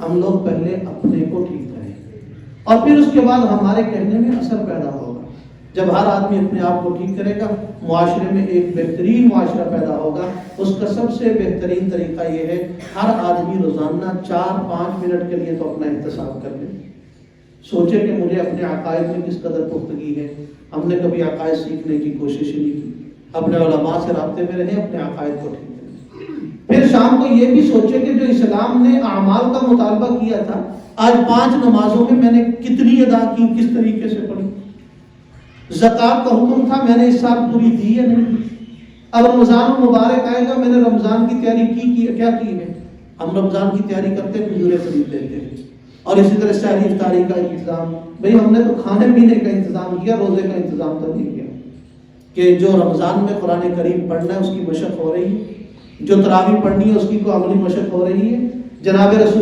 ہم لوگ پہلے اپنے کو ٹھیک کریں اور پھر اس کے بعد ہمارے کہنے میں اثر پیدا ہوگا۔ جب ہر آدمی اپنے آپ کو ٹھیک کرے گا، معاشرے میں ایک بہترین معاشرہ پیدا ہوگا۔ اس کا سب سے بہترین طریقہ یہ ہے، ہر آدمی روزانہ 4-5 منٹ کے لیے تو اپنا احتساب کر لے، سوچے کہ مجھے اپنے عقائد میں کس قدر پختگی ہے۔ ہم نے کبھی عقائد سیکھنے کی کوشش ہی نہیں کی، اپنے علماء سے رابطے میں رہیں، اپنے عقائد کو ٹھیک کریں۔ پھر شام کو یہ بھی سوچے کہ جو اسلام نے اعمال کا مطالبہ کیا تھا، آج 5 نمازوں میں نے کتنی ادا کی، کس طریقے سے پڑھی۔ زکوٰۃ کا حکم تھا، میں نے اس سال پوری دی ہے نہیں۔ اب رمضان مبارک آئے گا، میں نے رمضان کی تیاری کیا کی ہے؟ ہم رمضان کی تیاری کرتے ہیں، کھجوریں خرید لیتے ہیں، اور اسی طرح سحری افطاری کا انتظام۔ بھئی ہم نے تو کھانے پینے کا انتظام کیا، روزے کا انتظام تو نہیں کیا کہ جو رمضان میں قرآن کریم پڑھنا ہے اس کی مشق ہو رہی ہے، جو تراویح پڑھنی ہے اس کی کوئی عملی مشق ہو رہی ہے۔ جناب رسول